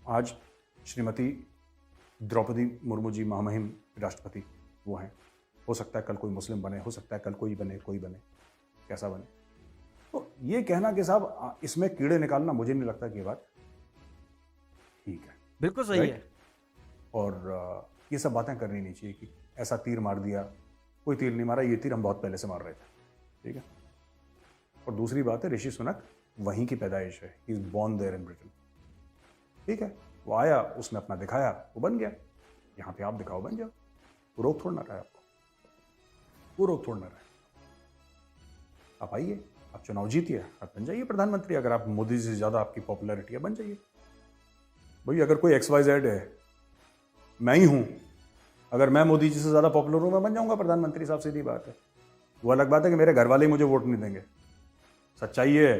आज श्रीमती द्रौपदी मुर्मू जी महामहिम राष्ट्रपति वो हैं, हो सकता है कल कोई मुस्लिम बने, हो सकता है कल कोई बने, कैसा बने। तो ये कहना कि साहब इसमें कीड़े निकालना, मुझे नहीं लगता कि ये बात ठीक है। बिल्कुल सही है। और ये सब बातें करनी नहीं चाहिए कि ऐसा तीर मार दिया, कोई तीर नहीं मारा, ये तीर हम बहुत पहले से मार रहे थे, ठीक है। और दूसरी बात है, ऋषि सुनक वहीं की पैदाइश है, he is born there in Britain, ठीक है। वो आया, उसने अपना दिखाया, वो बन गया। यहाँ पे आप दिखाओ, बन जाओ, वो रोक थोड़ ना रहा है आपको, वो रोक थोड़ ना रहा है। आप आइए, आप चुनाव जीतिए, आप बन जाइए प्रधानमंत्री। अगर आप मोदी जी से ज्यादा आपकी पॉपुलैरिटी है, बन जाइए भाई। अगर कोई XYZ है, मैं ही हूं, अगर मैं मोदी जी से ज्यादा पॉपुलर हूं, मैं बन जाऊंगा प्रधानमंत्री साहब, सीधी बात है। वो अलग बात है कि मेरे घर वाले ही मुझे वोट नहीं देंगे, सच्चाई है,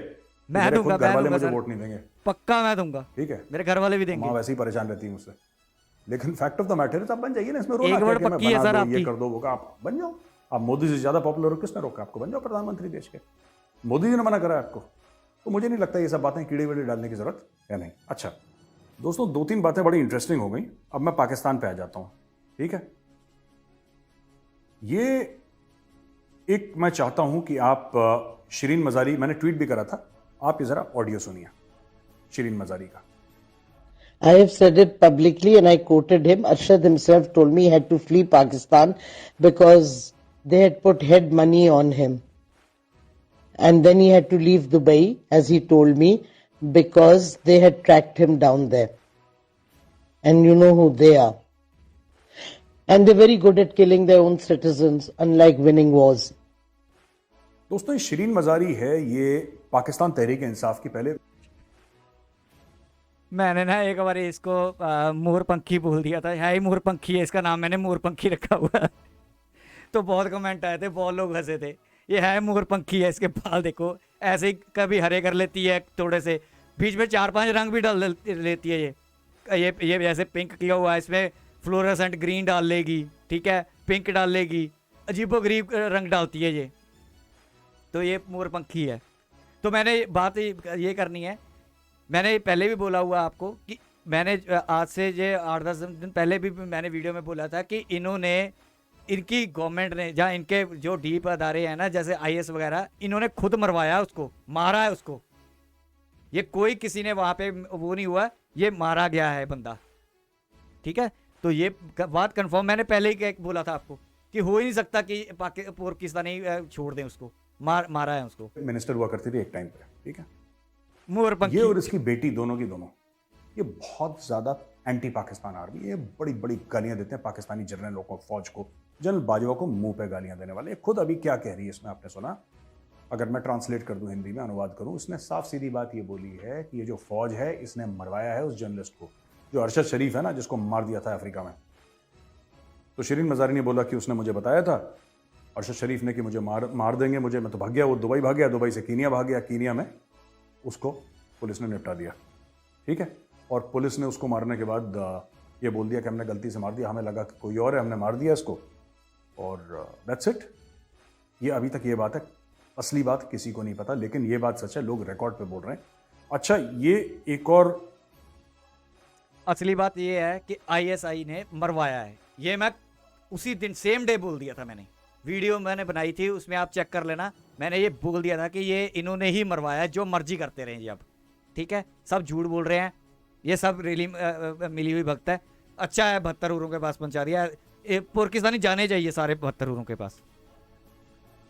मैं दूंगा, घर वाले मुझे वोट नहीं देंगे, पक्का मैं दूंगा, ठीक है। मेरे घर वाले भी देंगे, माँ वैसे ही परेशान रहती है मुझसे, लेकिन फैक्ट ऑफ द मैटर है, आप बन जाइए ना, इसमें रोना एक क्या वर्ड कि मैं पक्की है बना सर दो, आपकी। ये कर दो, वो का, आप बन जाओ। आप मोदी से ज्यादा पॉपुलर हो, किसने रोका आपको? बन जाओ प्रधानमंत्री देश के। मोदी जी ने मना करा आपको, तो मुझे नहीं लगता ये सब बातें कीड़े वीड़े डालने की जरूरत है नहीं। अच्छा दोस्तों, 2-3 बातें बड़ी इंटरेस्टिंग हो गई। अब मैं पाकिस्तान पे आ जाता हूं, ठीक है। ये एक मैं चाहता हूं कि आप शिरीन मजारी, मैंने ट्वीट भी करा था, आप ये जरा ऑडियो सुनिए शिरीन मजारी का। I have said it publicly and I quoted him. Arshad himself told me he had to flee Pakistan because they had put head money on him. And then he had to leave Dubai, as he told me, because they had tracked him down there. And you know who they are. And they're very good at killing their own citizens, unlike winning wars. दोस्तों, ये शिरीन मजारी है, ये पाकिस्तान तहरीक इंसाफ की पहले मैंने ना एक बार इसको मोरपंखी बोल दिया था, है ही मोरपंखी है, इसका नाम मैंने मोरपंखी रखा हुआ है। तो बहुत कमेंट आए थे, बहुत लोग हंसे थे, ये है मोरपंखी है, इसके बाल देखो ऐसे ही कभी हरे कर लेती है थोड़े से, बीच में 4-5 रंग भी डाल लेती है। ये जैसे पिंक किया हुआ है, इसमें फ्लोरेसेंट ग्रीन डाल लेगी, ठीक है, पिंक डाल लेगी, अजीबोगरीब रंग डालती है ये। तो ये मोरपंखी है। तो मैंने बात ये करनी है, मैंने पहले भी बोला हुआ आपको कि मैंने आज से ये 8-10 दिन पहले भी मैंने वीडियो में बोला था कि इन्होंने, इनकी गवर्नमेंट ने, जहाँ इनके जो डीप अदारे हैं ना, जैसे IAS वगैरह, इन्होंने खुद मरवाया उसको, मारा है उसको। ये कोई किसी ने वहाँ पे वो नहीं हुआ, ये मारा गया है बंदा, ठीक है। तो ये बात कंफर्म मैंने पहले ही बोला था आपको कि हो ही नहीं सकता कि पाकिस्तानी छोड़ दें उसको, मारा है उसको। मिनिस्टर हुआ करती थी एक टाइम पे, ठीक है। मोरपंखी ये और इसकी बेटी दोनों की दोनों, ये बहुत ज्यादा एंटी पाकिस्तान आर्मी, ये बड़ी बड़ी गालियां देते हैं पाकिस्तानी जर्नलों को, फौज को, जनरल बाजवा को मुंह पे गालियां देने वाले। खुद अभी क्या कह रही है इसमें, आपने सुना? अगर मैं ट्रांसलेट कर दूं, हिंदी में अनुवाद करूं, इसने साफ सीधी बात ये बोली है कि ये जो फौज है, इसने मरवाया है उस जर्नलिस्ट को, जो अरशद शरीफ है ना, जिसको मार दिया था अफ्रीका में। तो शिरीन मजारी ने बोला कि उसने मुझे बताया था अरशद शरीफ ने कि मुझे मार देंगे मुझे, मैं तो भाग गया, वो दुबई भाग गया, दुबई से कीनिया भाग गया, कीनिया में उसको पुलिस ने निपटा दिया, ठीक है। और पुलिस ने उसको मारने के बाद ये बोल दिया कि हमने गलती से मार दिया, हमें लगा कि कोई और है, हमने मार दिया इसको, और दैट्स इट। ये अभी तक ये बात है, असली बात किसी को नहीं पता, लेकिन ये बात सच है, लोग रिकॉर्ड पे बोल रहे हैं। अच्छा, ये एक और असली बात ये है कि ISI ने मरवाया है, ये मैं उसी दिन सेम डे बोल दिया था, मैंने वीडियो मैंने बनाई थी, उसमें आप चेक कर लेना, मैंने ये बोल दिया था कि ये इन्होंने ही मरवाया है, जो मर्जी करते रहें जी अब, ठीक है। सब झूठ बोल रहे हैं, ये सब रेली मिली हुई भक्त है। अच्छा है 72 हुरों के पास पहुंचा दिया, पाकिस्तानी जाने चाहिए सारे 72 हुरों के पास।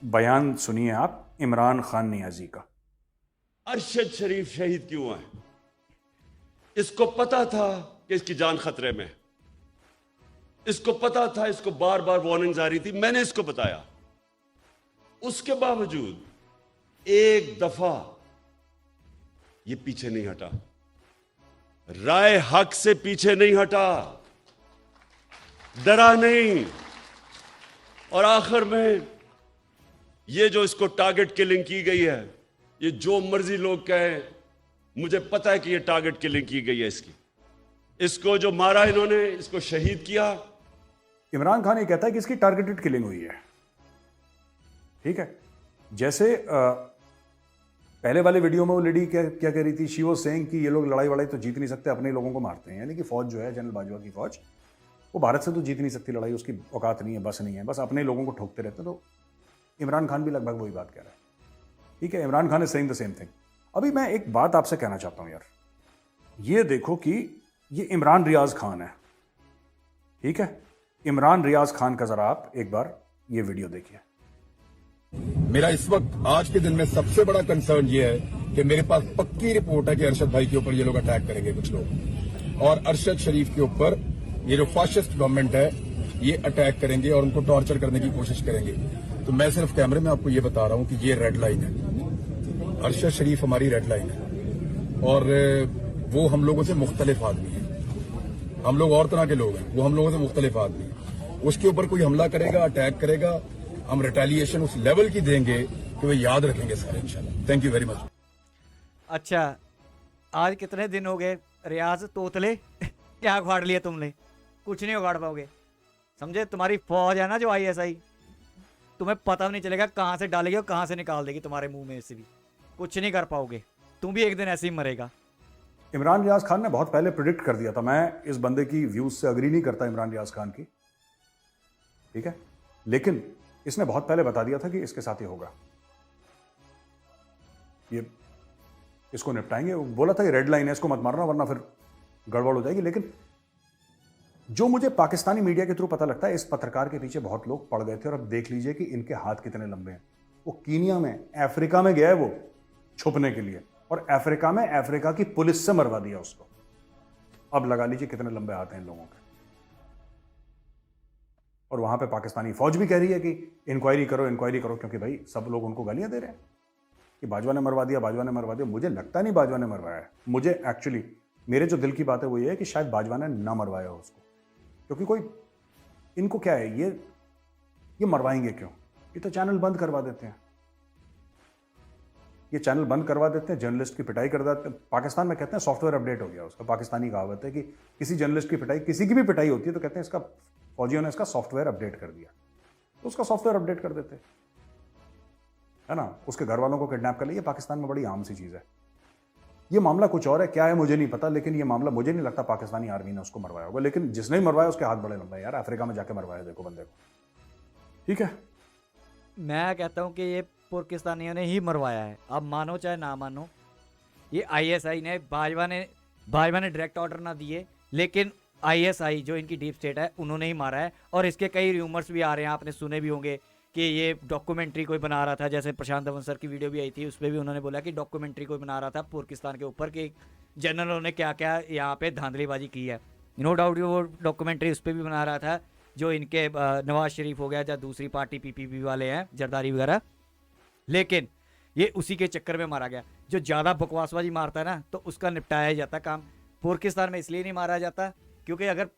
बयान सुनिए आप इमरान खान नियाजी का। अरशद शरीफ शहीद क्यों है? इसको पता था कि इसकी जान खतरे में, इसको पता था, इसको बार बार वार्निंग्स आ रही थी, मैंने इसको बताया। उसके बावजूद एक दफा ये पीछे नहीं हटा, राय हक से पीछे नहीं हटा, डरा नहीं, और आखिर में ये जो इसको टारगेट किलिंग की गई है, ये जो मर्जी लोग कहें, मुझे पता है कि ये टारगेट किलिंग की गई है इसको जो मारा इन्होंने, इसको शहीद किया। इमरान खान ये कहता है कि इसकी टारगेटेड किलिंग हुई है। ठीक है, जैसे पहले वाले वीडियो में वो लेडी क्या क्या कह रही थी, शी वाज सेइंग कि ये लोग लड़ाई वड़ाई तो जीत नहीं सकते, अपने लोगों को मारते हैं। यानी कि फौज जो है, जनरल बाजवा की फौज, वो भारत से तो जीत नहीं सकती लड़ाई, उसकी औकात नहीं है, बस नहीं है, बस अपने लोगों को ठोकते रहते। तो इमरान खान भी लगभग वही बात कह रहा है। ठीक है, Imran Khan is saying the same thing. अभी मैं एक बात आपसे कहना चाहता हूं यार, ये देखो कि ये इमरान रियाज खान है। ठीक है, इमरान रियाज खान का जरा आप एक बार ये वीडियो देखिए। मेरा इस वक्त आज के दिन में सबसे बड़ा कंसर्न ये है कि मेरे पास पक्की रिपोर्ट है कि अरशद भाई के ऊपर ये लोग अटैक करेंगे कुछ लोग, और अरशद शरीफ के ऊपर ये जो फाशिस्ट गवर्नमेंट है ये अटैक करेंगे और उनको टॉर्चर करने की कोशिश करेंगे। तो मैं सिर्फ कैमरे में आपको ये बता रहा हूं कि ये रेड लाइन है, अरशद शरीफ हमारी रेड लाइन है, और वो हम लोगों से मुख्तलिफ आदमी है। हम लोग और तरह के लोग हैं, वो हम लोगों से मुख्तलिफ आदमी है। उसके ऊपर कोई हमला करेगा, अटैक करेगा, हम रिटेलिएशन उस लेवल की देंगे कि वे याद रखेंगे सारे इंशाल्लाह। Thank you very much. अच्छा, आज कितने दिन हो गए रियाज तोतले क्या उखाड़ लिया तुमने? कुछ नहीं उखाड़ पाओगे, समझे? तुम्हारी फौज है ना जो ISI, तुम्हें पता भी नहीं चलेगा कहाँ से डालेगी और कहाँ से निकाल देगी, तुम्हारे मुंह में से भी कुछ नहीं कर पाओगे। तुम भी एक दिन ऐसे ही मरेगा। इमरान रियाज खान ने बहुत पहले प्रिडिक्ट कर दिया था। मैं इस बंदे की व्यूज से अग्री नहीं करता, इमरान रियाज खान की, ठीक है, लेकिन इसने बहुत पहले बता दिया था कि इसके साथ ही होगा, ये इसको निपटाएंगे। वो बोला था कि रेड लाइन है, इसको मत मारना वरना फिर गड़बड़ हो जाएगी। लेकिन जो मुझे पाकिस्तानी मीडिया के थ्रू पता लगता है, इस पत्रकार के पीछे बहुत लोग पड़ गए थे। और अब देख लीजिए कि इनके हाथ कितने लंबे हैं। वो कीनिया में, अफ्रीका में गया है वो छुपने के लिए, और अफ्रीका में अफ्रीका की पुलिस से मरवा दिया उसको। अब लगा लीजिए कितने लंबे हाथ हैं इन लोगों के। और वहां पे पाकिस्तानी फौज भी कह रही है कि इंक्वायरी करो, इंक्वायरी करो, क्योंकि भाई सब लोग उनको गालियां दे रहे हैं कि बाजवा ने मरवा दिया, बाजवा ने मरवा दिया। मुझे लगता नहीं बाजवा ने मरवाया है। मुझे एक्चुअली, मेरे जो दिल की बात है वो ये है कि शायद बाजवा ने ना मरवाया हो उसको, क्योंकि कोई इनको क्या है, ये मरवाएंगे क्यों? ये तो चैनल बंद करवा देते हैं, ये चैनल बंद करवा देते हैं, जर्नलिस्ट की पिटाई कर देते हैं। पाकिस्तान में कहते हैं सॉफ्टवेयर अपडेट हो गया उसका। पाकिस्तानी कहावत है कि किसी जर्नलिस्ट की पिटाई, किसी की भी पिटाई होती है तो कहते हैं इसका फौजियों ने इसका सॉफ्टवेयर अपडेट कर दिया, तो उसका सॉफ्टवेयर अपडेट कर देते है ना। उसके घर वालों को किडनैप कर लिया। पाकिस्तान में बड़ी आम सी चीज है। ये मामला कुछ और है, क्या है मुझे नहीं पता, लेकिन ये मामला मुझे नहीं लगता पाकिस्तानी आर्मी ने उसको मरवाया होगा। लेकिन जिसने भी मरवाया उसके हाथ बड़े लंबे यार, अफ्रीका में जाके मरवाया देखो बंदे को। ठीक है, मैं कहता हूँ कि ये पाकिस्तानियों ने ही मरवाया है, आप मानो चाहे ना मानो। ये ISI ने, भाजपा ने डायरेक्ट ऑर्डर ना दिए, लेकिन ISI जो इनकी डीप स्टेट है उन्होंने ही मारा है। और इसके कई रूमर्स भी आ रहे हैं, आपने सुने भी होंगे कि ये डॉक्यूमेंट्री कोई बना रहा था। जैसे प्रशांत धवन सर की वीडियो भी आई थी, उस पर भी उन्होंने बोला कि डॉक्यूमेंट्री कोई बना रहा था पाकिस्तान के ऊपर कि जनरलों ने क्या क्या यहाँ पे धांधलीबाजी की है। नो डाउट वो डॉक्यूमेंट्री उस पर भी बना रहा था, जो इनके नवाज शरीफ हो गया या दूसरी पार्टी PPP वाले हैं, जरदारी वगैरह। लेकिन ये उसी के चक्कर में मारा गया। जो ज़्यादा बकवासबाजी मारता है ना, तो उसका निपटाया ही जाता काम। पाकिस्तान में इसलिए नहीं मारा जाता क्योंकि अगर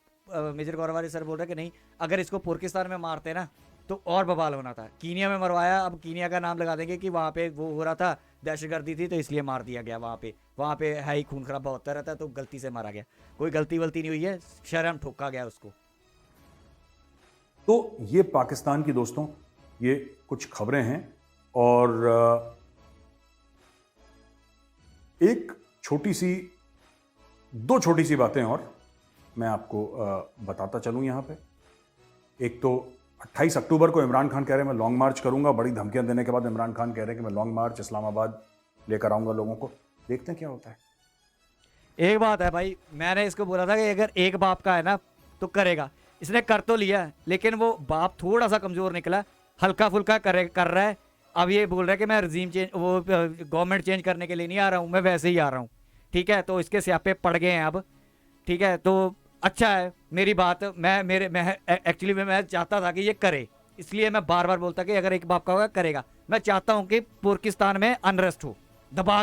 मेजर गौरवारी सर बोल रहे कि नहीं, अगर इसको पाकिस्तान में मारते ना तो और बवाल होना था। कीनिया में मरवाया, अब कीनिया का नाम लगा देंगे कि वहाँ पे वो हो रहा था, दहशतगर्दी थी तो इसलिए मार दिया गया। वहाँ पे है ही खून खराबा होता रहता है, तो गलती से मारा गया। कोई गलती वलती नहीं हुई है, शर्म ठोका गया उसको। तो ये पाकिस्तान की दोस्तों ये कुछ खबरें हैं। और एक दो छोटी सी बातें और मैं आपको बताता चलूं यहां पे। एक तो 28 अक्टूबर को इमरान खान कह रहे हैं मैं लॉन्ग मार्च करूंगा। बड़ी धमकियां देने के बाद इमरान खान कह रहे हैं कि मैं लॉन्ग मार्च इस्लामाबाद लेकर आऊंगा लोगों को। देखते हैं क्या होता है। एक बात है भाई, मैंने इसको बोला था कि अगर एक बाप का है ना तो करेगा। इसने कर तो लिया, लेकिन वो बाप थोड़ा सा कमजोर निकला, हल्का फुल्का कर रहा है। अब ये बोल रहा है कि मैं रजीम चेंज, वो गवर्नमेंट चेंज करने के लिए नहीं आ रहा हूँ, मैं वैसे ही आ रहा हूँ। ठीक है, तो इसके स्यापे पड़ गए हैं अब। ठीक है, तो अच्छा है मेरी बात। मैं एक्चुअली मैं चाहता था कि ये करे, इसलिए मैं बार बार बोलता कि अगर एक बाप का होगा करेगा। मैं चाहता हूँ कि पाकिस्तान में अनरेस्ट हो, दबा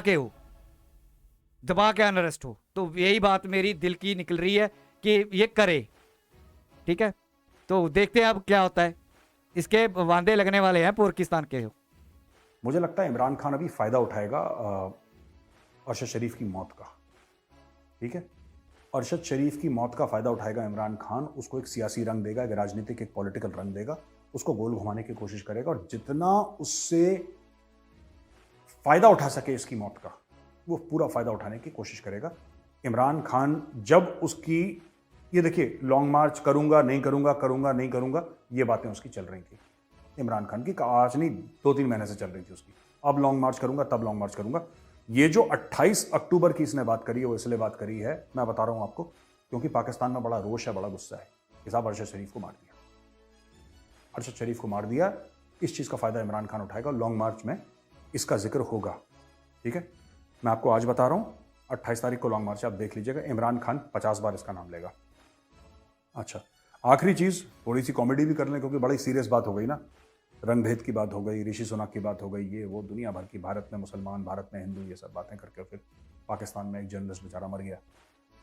के अनरेस्ट हो। तो यही बात मेरी दिल की निकल रही है कि ये करे। ठीक है, तो देखते हैं अब क्या होता है। इसके वांदे लगने वाले हैं पाकिस्तान के। मुझे लगता है इमरान खान अभी फायदा उठाएगा अरशद शरीफ की मौत का। ठीक है, अरशद शरीफ की मौत का फायदा उठाएगा इमरान खान, उसको एक सियासी रंग देगा, एक राजनीतिक, एक पॉलिटिकल रंग देगा, उसको गोल घुमाने की कोशिश करेगा और जितना उससे फायदा उठा सके इसकी मौत का, वो पूरा फायदा उठाने की कोशिश करेगा। इमरान खान जब उसकी, ये देखिए, लॉन्ग मार्च करूंगा नहीं करूंगा, करूंगा नहीं करूंगा, ये बातें उसकी चल रही थी इमरान खान की, आज नहीं 2-3 महीने से चल रही थी उसकी। अब लॉन्ग मार्च करूंगा, तब लॉन्ग मार्च करूंगा। ये जो 28 अक्टूबर की इसने बात करी है, वो इसलिए बात करी है, मैं बता रहा हूं आपको, क्योंकि पाकिस्तान में बड़ा रोष है, बड़ा गुस्सा है कि साहब अरशद शरीफ को मार दिया, अरशद शरीफ को मार दिया। इस चीज का फायदा इमरान खान उठाएगा, लॉन्ग मार्च में इसका जिक्र होगा। ठीक है, मैं आपको आज बता रहा हूं, 28 तारीख को लॉन्ग मार्च, आप देख लीजिएगा, इमरान खान 50 बार इसका नाम लेगा। अच्छा, आखिरी चीज, थोड़ी सी कॉमेडी भी कर लें, क्योंकि बड़ी सीरियस बात हो गई ना, रंग भेद की बात हो गई, ऋषि सुनक की बात हो गई, ये वो दुनिया भर की, भारत में मुसलमान, भारत में हिंदू, ये सब बातें करके फिर पाकिस्तान में एक जर्नलिस्ट बेचारा मर गया,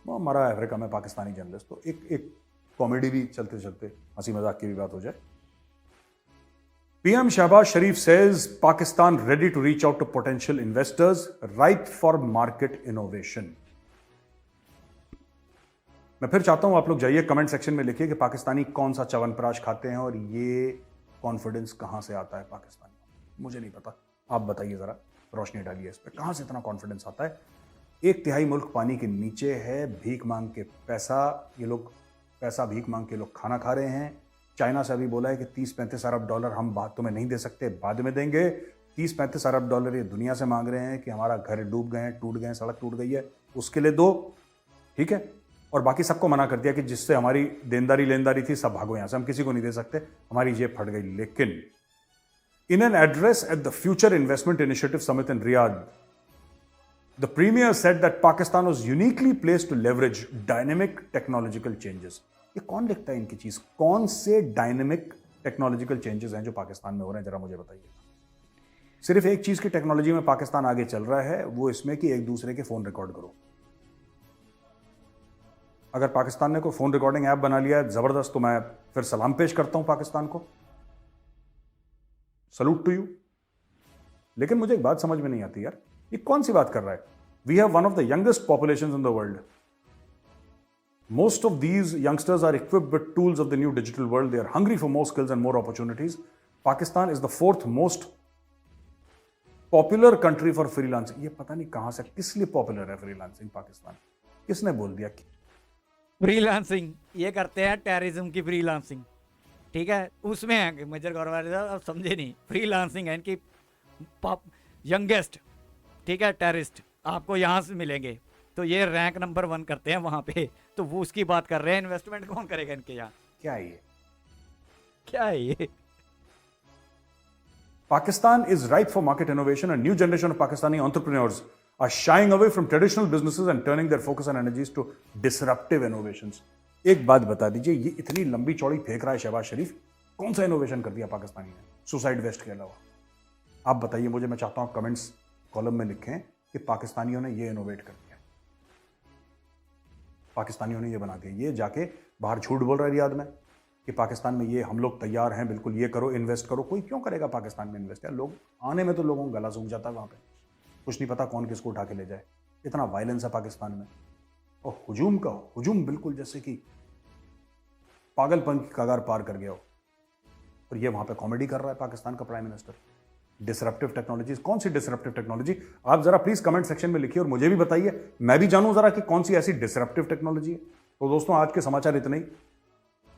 वो मरा है अफ्रीका में, पाकिस्तानी जर्नलिस्ट। तो एक कॉमेडी भी चलते चलते हंसी मजाक की भी बात हो जाए। PM Shahbaz Sharif says Pakistan ready to reach out to potential investors, right for market innovation. मैं फिर चाहता हूं आप लोग जाइए कमेंट सेक्शन में लिखिए कि पाकिस्तानी कौन सा च्यवनप्राश खाते हैं और ये कॉन्फिडेंस कहां से आता है पाकिस्तान में। मुझे नहीं पता, आप बताइए जरा, रोशनी डालिए इस पर, कहां से इतना कॉन्फिडेंस आता है। 1/3 मुल्क पानी के नीचे है, भीख मांग के पैसा, ये लोग पैसा भीख मांग के लोग खाना खा रहे हैं। चाइना से अभी बोला है कि 30-35 अरब डॉलर हम बात तुम्हें नहीं दे सकते, बाद में देंगे। 30-35 अरब डॉलर ये दुनिया से मांग रहे हैं कि हमारा घर डूब गए हैं, टूट गए हैं, सड़क टूट गई है, उसके लिए दो। ठीक है, और बाकी सबको मना कर दिया कि जिससे हमारी देनदारी लेनदारी थी सब भागो यहां से, हम किसी को नहीं दे सकते, हमारी जेब फट गई। लेकिन in an address at the future investment initiative summit in Riyadh, the premier said that Pakistan was uniquely placed to leverage dynamic technological changes. ये कौन लिखता है इनकी चीज? कौन से डायनेमिक टेक्नोलॉजिकल चेंजेस हैं जो पाकिस्तान में हो रहे हैं, जरा मुझे बताइए। सिर्फ एक चीज की टेक्नोलॉजी में पाकिस्तान आगे चल रहा है, वो इसमें कि एक दूसरे के फोन रिकॉर्ड करो। अगर पाकिस्तान ने कोई फोन रिकॉर्डिंग ऐप बना लिया है जबरदस्त, तो मैं फिर सलाम पेश करता हूं पाकिस्तान को, सलूट टू यू। लेकिन मुझे एक बात समझ में नहीं आती यार, ये कौन सी बात कर रहा है? We have one of the youngest populations in the world. Most of these youngsters are equipped with tools of the new digital world. They are hungry for more skills and more opportunities. Pakistan is the 4th most popular country for freelancing. ये पता नहीं कहां से, किस लिए popular है freelancing Pakistan? किसने बोल दिया? फ्रीलांसिंग ये करते हैं, टेररिज्म की फ्रीलांसिंग। ठीक है, उसमें है मेजर गौरवारी साहब, आप समझे नहीं, फ्रीलांसिंग है इनकी यंगेस्ट। ठीक है, टेररिस्ट आपको यहाँ से मिलेंगे, तो ये रैंक नंबर 1 करते हैं वहां पे, तो वो उसकी बात कर रहे हैं। इन्वेस्टमेंट कौन करेगा इनके यहाँ? क्या है ये? क्या है ये? Pakistan is ripe for market innovation. A new generation of Pakistani entrepreneurs are shying away from traditional businesses and turning their focus and energies to disruptive innovations. एक बात बता दीजिए, ये इतनी लंबी चौड़ी फेंक रहा है शहबाज शरीफ, कौन सा इनोवेशन कर दिया पाकिस्तानी ने सुसाइड वेस्ट के अलावा? आप बताइए मुझे, मैं चाहता हूं कमेंट्स कॉलम में लिखें कि पाकिस्तानियों ने ये इनोवेट कर दिया, पाकिस्तानियों ने ये बना दिया। ये जाके बाहर झूठ बोल रहा है रियाद में कि पाकिस्तान में ये हम लोग तैयार हैं, बिल्कुल ये करो, इन्वेस्ट करो। कोई क्यों करेगा पाकिस्तान में इन्वेस्ट? यार लोग आने में तो लोगों को गला सूख जाता है वहां पे, कुछ नहीं पता कौन किसको उठा के ले जाए। इतना वायलेंस है पाकिस्तान में, और हुजूम का हुजूम बिल्कुल जैसे कि पागलपन की कगार पार कर गया हो। और ये वहां पे कॉमेडी कर रहा है पाकिस्तान का प्राइम मिनिस्टर। डिसरप्टिव टेक्नोलॉजीज, कौन सी डिसरप्टिव टेक्नोलॉजी? आप जरा प्लीज कमेंट सेक्शन में लिखिए और मुझे भी बताइए, मैं भी जानूं जरा कि कौन सी ऐसी डिसरप्टिव टेक्नोलॉजी है। तो दोस्तों, आज के समाचार इतने ही।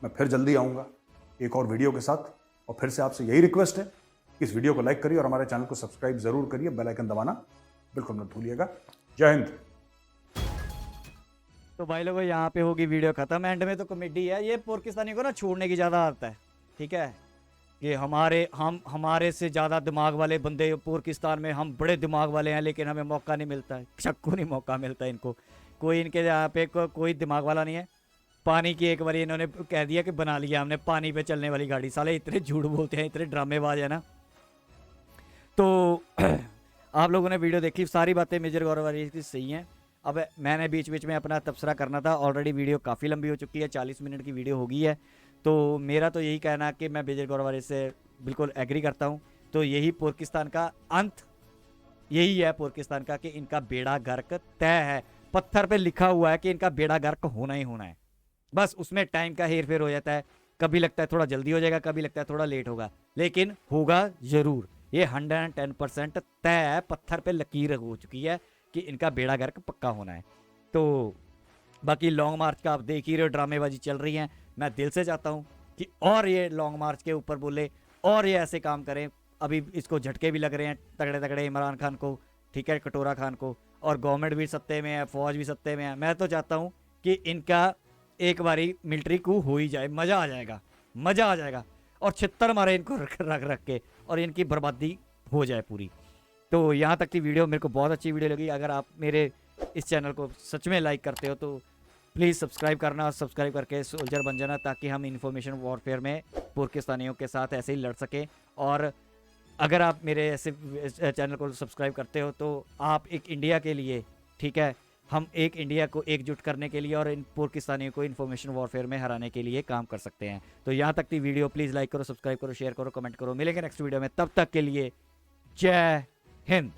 मैं फिर जल्दी आऊंगा एक और वीडियो के साथ, और फिर से आपसे यही रिक्वेस्ट है कि इस वीडियो को लाइक करिए और हमारे चैनल को सब्सक्राइब जरूर करिए, बेल आइकन दबाना बिल्कुल मत भूलिएगा। जय हिंद। तो भाई लोगों, यहाँ पे होगी वीडियो खत्म। एंड में तो कॉमेडी है, ये पाकिस्तानी को ना छोड़ने की ज़्यादा आदत है। ठीक है, कि हमारे से ज़्यादा दिमाग वाले बंदे पाकिस्तान में, हम बड़े दिमाग वाले हैं, लेकिन हमें मौका नहीं मिलता है। शक्कू नहीं मौका मिलता है इनको, कोई इनके यहाँ पे कोई दिमाग वाला नहीं है। पानी की एक बार इन्होंने कह दिया कि बना लिया हमने पानी पे चलने वाली गाड़ी। साले इतने झूठ बोलते हैं, इतने ड्रामेबाज है ना। तो आप लोगों ने वीडियो देखी, सारी बातें मेजर गौरवारी की सही हैं। अब मैंने बीच बीच में अपना तबसरा करना था, ऑलरेडी वीडियो काफ़ी लंबी हो चुकी है, 40 मिनट की वीडियो हो गई है। तो मेरा तो यही कहना है कि मैं मेजर गौरवारी से बिल्कुल एग्री करता हूँ। तो यही पाकिस्तान का अंत, यही है पाकिस्तान का कि इनका बेड़ा गर्क तय है, पत्थर पे लिखा हुआ है कि इनका बेड़ा गर्क होना ही होना है। बस उसमें टाइम का हेर फेर हो जाता है, कभी लगता है थोड़ा जल्दी हो जाएगा, कभी लगता है थोड़ा लेट होगा, लेकिन होगा जरूर। ये 110% तय है, पत्थर पे लकीर हो चुकी है कि इनका बेड़ा गर्क पक्का होना है। तो बाकी लॉन्ग मार्च का आप देख ही रहे हो, ड्रामेबाजी चल रही है। मैं दिल से चाहता हूँ कि और ये लॉन्ग मार्च के ऊपर बोले और ये ऐसे काम करें। अभी इसको झटके भी लग रहे हैं तगड़े तगड़े, इमरान खान को, ठीक है, कटोरा खान को, और गवर्नमेंट भी सत्ते में है, फौज भी सत्ते में है। मैं तो चाहता हूँ कि इनका एक बारी मिलिट्री कू हो ही जाए, मज़ा आ जाएगा, मज़ा आ जाएगा, और छित्तर मारे इनको रख के, और इनकी बर्बादी हो जाए पूरी। तो यहाँ तक की वीडियो मेरे को बहुत अच्छी वीडियो लगी। अगर आप मेरे इस चैनल को सच में लाइक करते हो तो प्लीज़ सब्सक्राइब करना, और सब्सक्राइब करके सोल्जर बन जाना, ताकि हम इन्फॉर्मेशन वॉरफेयर में पाकिस्तानियों के साथ ऐसे ही लड़ सकें। और अगर आप मेरे ऐसे चैनल को सब्सक्राइब करते हो तो आप एक इंडिया के लिए, ठीक है, हम एक इंडिया को एकजुट करने के लिए और इन पाकिस्तानियों को इन्फॉर्मेशन वॉरफेयर में हराने के लिए काम कर सकते हैं। तो यहाँ तक की वीडियो प्लीज़ लाइक करो, सब्सक्राइब करो, शेयर करो, कमेंट करो। मिलेंगे नेक्स्ट वीडियो में, तब तक के लिए जय हिंद।